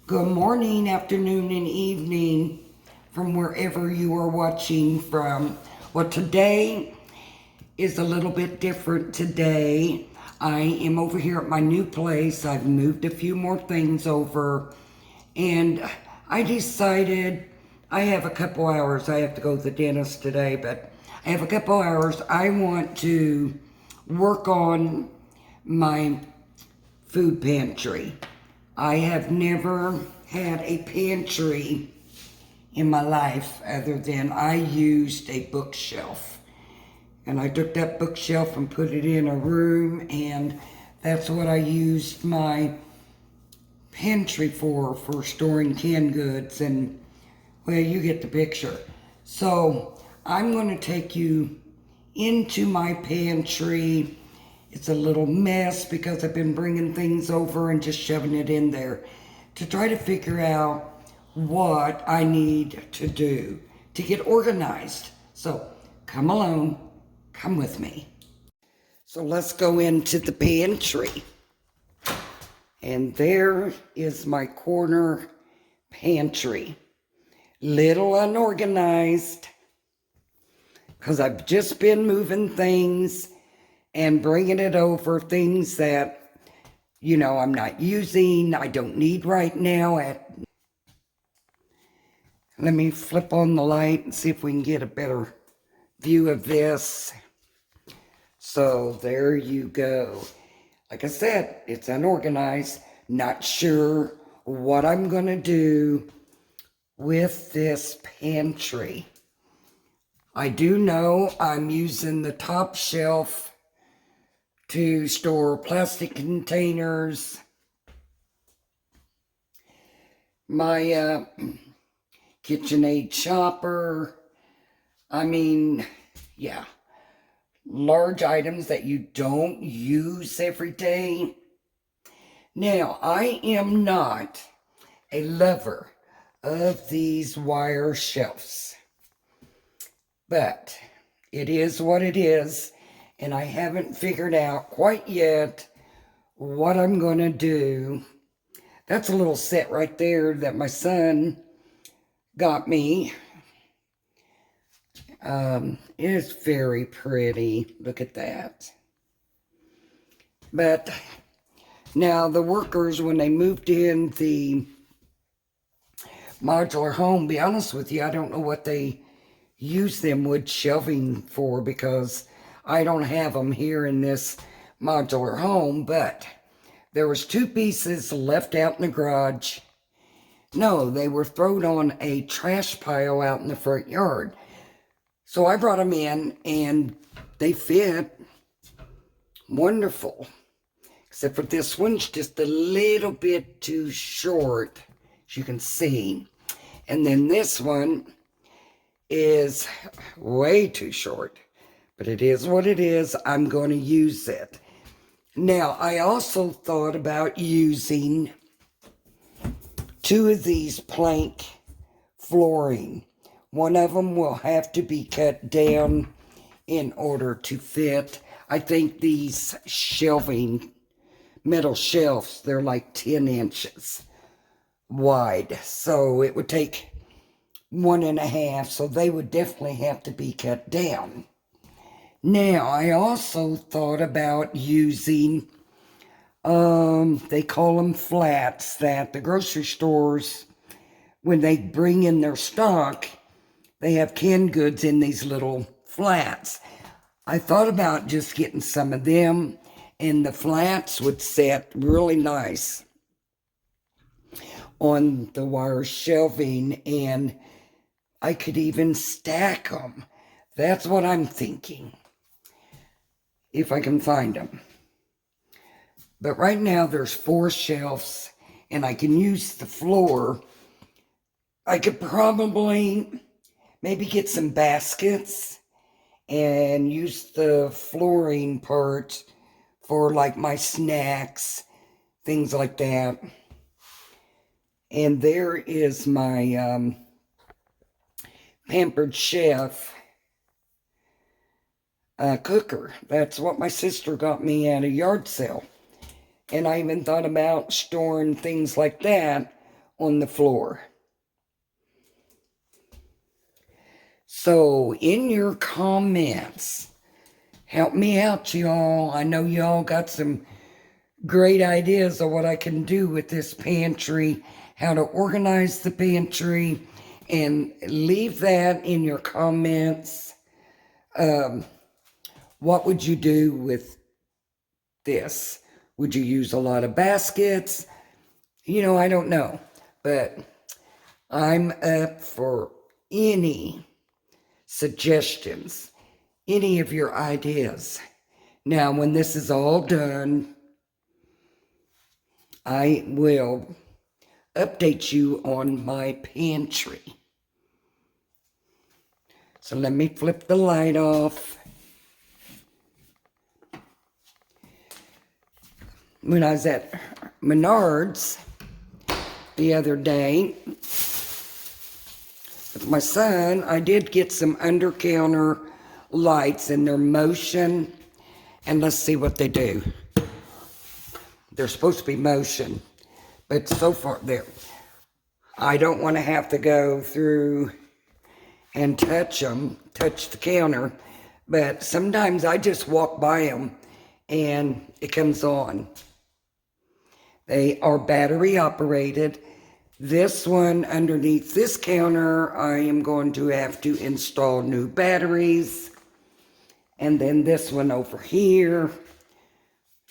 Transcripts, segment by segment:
Good morning, afternoon, and evening from wherever you are watching from. Well, today is a little bit different today. I am over here at my new place. I've moved a few more things over, and I decided I have a couple hours. I have to go to the dentist today, but I have a couple hours. I want to work on my food pantry. I have never had a pantry in my life other than I used a bookshelf. And I took that bookshelf and put it in a room, and that's what I used my pantry for storing canned goods. And, well, you get the picture. So I'm going to take you into my pantry. It's a little mess because I've been bringing things over and just shoving it in there to try to figure out what I need to do to get organized. So come along, come with me. So let's go into the pantry. And there is my corner pantry. Little unorganized because I've just been moving things and bringing it over, things that, I'm not using, I don't need right now. Let me flip on the light and see if we can get a better view of this. So there you go. Like I said, it's unorganized. Not sure what I'm going to do with this pantry. I do know I'm using the top shelf to store plastic containers, my KitchenAid chopper. Yeah, large items that you don't use every day. Now, I am not a lover of these wire shelves, but it is what it is. And I haven't figured out quite yet what I'm going to do. That's a little set right there that my son got me. It's very pretty. Look at that. But now the workers, when they moved in the modular home, be honest with you, I don't know what they use them wood shelving for, because I don't have them here in this modular home. But there was 2 pieces left out in the garage. No, they were thrown on a trash pile out in the front yard. So I brought them in, and they fit wonderful. Except for this one's just a little bit too short, as you can see. And then this one is way too short. But it is what it is. I'm going to use it. Now, I also thought about using 2 of these plank flooring. One of them will have to be cut down in order to fit. I think these metal shelves, they're like 10 inches wide. So it would take 1.5, so they would definitely have to be cut down. Now, I also thought about using, they call them flats, that the grocery stores, when they bring in their stock, they have canned goods in these little flats. I thought about just getting some of them, and the flats would set really nice on the wire shelving, and I could even stack them. That's what I'm thinking, if I can find them. But right now there's 4 shelves, and I can use the floor. I could probably maybe get some baskets and use the flooring part for like my snacks, things like that. And there is my Pampered Chef cooker. That's what my sister got me at a yard sale. And I even thought about storing things like that on the floor. So in your comments, help me out, y'all. I know y'all got some great ideas of what I can do with this pantry, how to organize the pantry, and leave that in your comments. What would you do with this? Would you use a lot of baskets? You know, I don't know, but I'm up for any suggestions, any of your ideas. Now, when this is all done, I will update you on my pantry. So let me flip the light off. When I was at Menards the other day with my son, I did get some under-counter lights and they're motion. And let's see what they do. They're supposed to be motion, but so far there. I don't want to have to go through and touch the counter, but sometimes I just walk by them and it comes on. They are battery operated. This one underneath this counter, I am going to have to install new batteries. And then this one over here,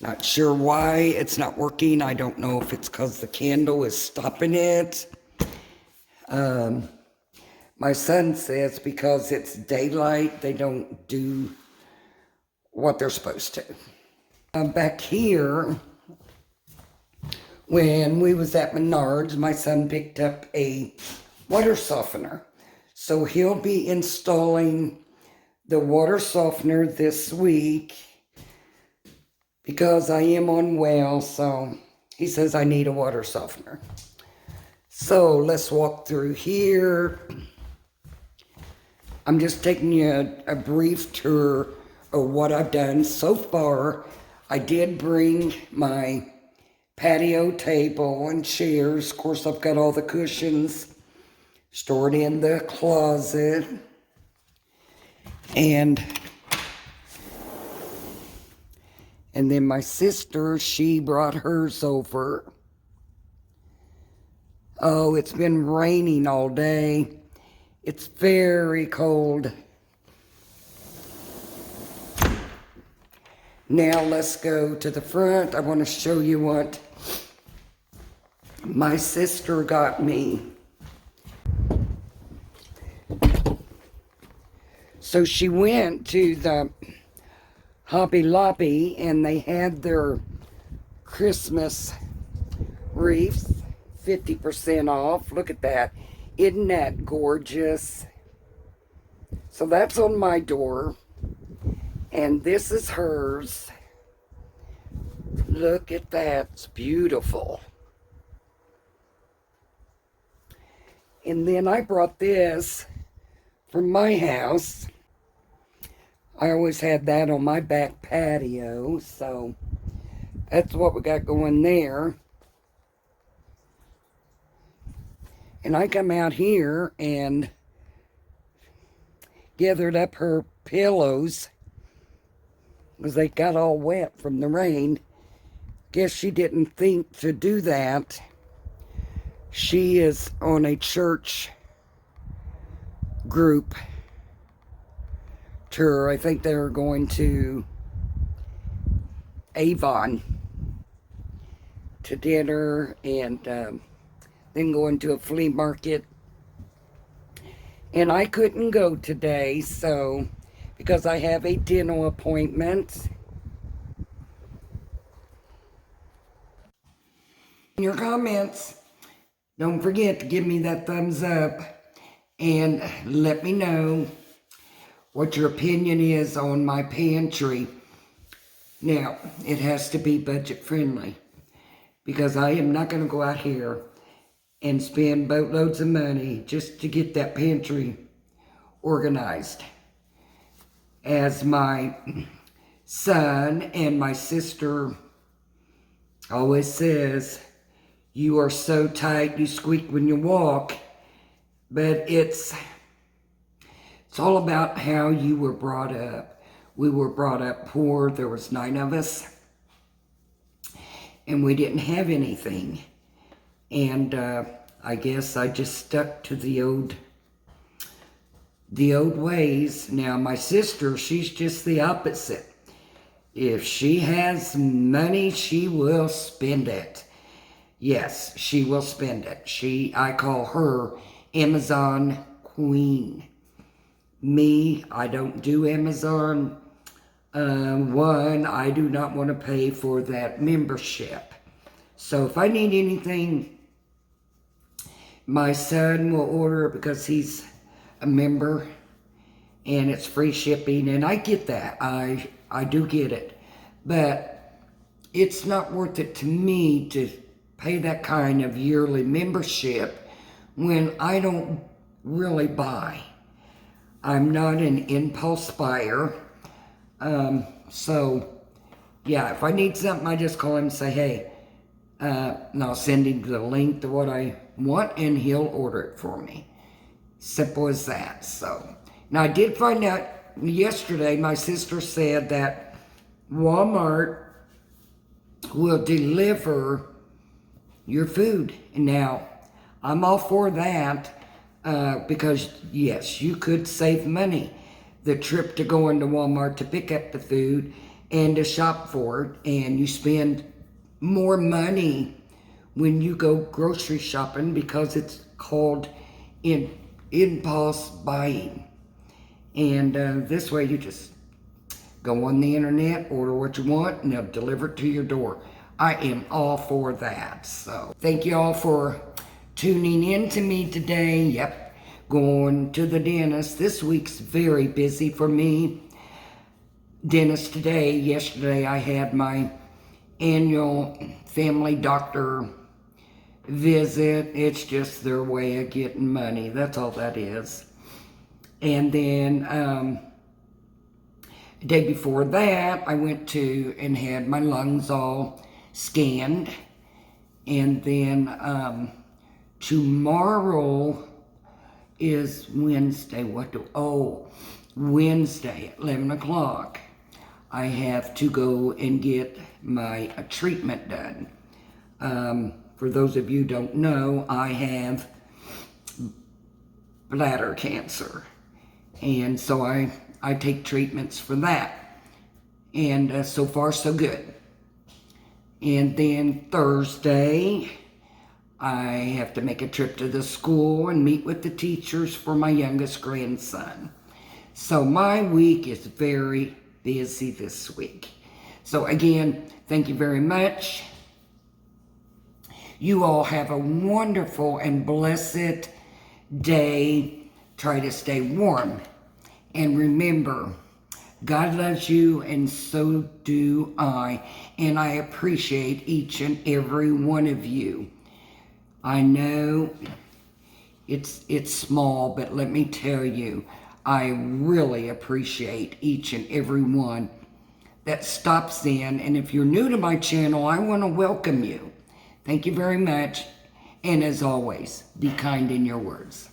not sure why it's not working. I don't know if it's because the candle is stopping it. My son says because it's daylight, they don't do what they're supposed to. Back here, when we was at Menards, my son picked up a water softener. So he'll be installing the water softener this week because I am unwell, so he says I need a water softener. So let's walk through here. I'm just taking you a brief tour of what I've done so far. I did bring my patio table and chairs. Of course, I've got all the cushions stored in the closet. And then my sister, she brought hers over. Oh, it's been raining all day. It's very cold. Now let's go to the front. I want to show you what my sister got me. So she went to the Hobby Lobby and they had their Christmas wreaths 50% off. Look at that. Isn't that gorgeous? So that's on my door. And this is hers. Look at that. It's beautiful. And then I brought this from my house. I always had that on my back patio. So that's what we got going there. And I come out here and gathered up her pillows because they got all wet from the rain. Guess she didn't think to do that. She is on a church group tour. I think they're going to Avon to dinner and then going to a flea market. And I couldn't go today, so because I have a dental appointment. In your comments, don't forget to give me that thumbs up and let me know what your opinion is on my pantry. Now, it has to be budget friendly because I am not going to go out here and spend boatloads of money just to get that pantry organized. As my son and my sister always says, you are so tight you squeak when you walk, but it's all about how you were brought up. We were brought up poor. There was 9 of us, and we didn't have anything. And I guess I just stuck to the old ways. Now my sister, she's just the opposite. If she has money, she will spend it. Yes, she will spend it. I call her Amazon Queen. Me, I don't do Amazon. One, I do not want to pay for that membership. So if I need anything, my son will order it because he's a member and it's free shipping, and I get that. I do get it. But it's not worth it to me to pay that kind of yearly membership when I don't really buy. I'm not an impulse buyer. So, yeah, if I need something, I just call him and say, hey, and I'll send him the link to what I want, and he'll order it for me. Simple as that. So, now I did find out yesterday, my sister said that Walmart will deliver your food. Now, I'm all for that because, yes, you could save money. The trip to go into Walmart to pick up the food and to shop for it, and you spend more money when you go grocery shopping because it's called impulse buying. And this way you just go on the internet, order what you want, and they'll deliver it to your door. I am all for that. So thank you all for tuning in to me today. Yep, going to the dentist. This week's very busy for me. Dentist today. Yesterday I had my annual family doctor visit. It's just their way of getting money. That's all that is. And then the day before that, I went to and had my lungs all scanned. And then tomorrow is Wednesday. Wednesday at 11 o'clock. I have to go and get my treatment done. For those of you who don't know, I have bladder cancer. And so I take treatments for that. And so far, so good. And then Thursday, I have to make a trip to the school and meet with the teachers for my youngest grandson. So my week is very busy this week. So again, thank you very much. You all have a wonderful and blessed day. Try to stay warm. And remember, God loves you, and so do I. And I appreciate each and every one of you. I know it's small, but let me tell you, I really appreciate each and every one that stops in. And if you're new to my channel, I want to welcome you. Thank you very much. And as always, be kind in your words.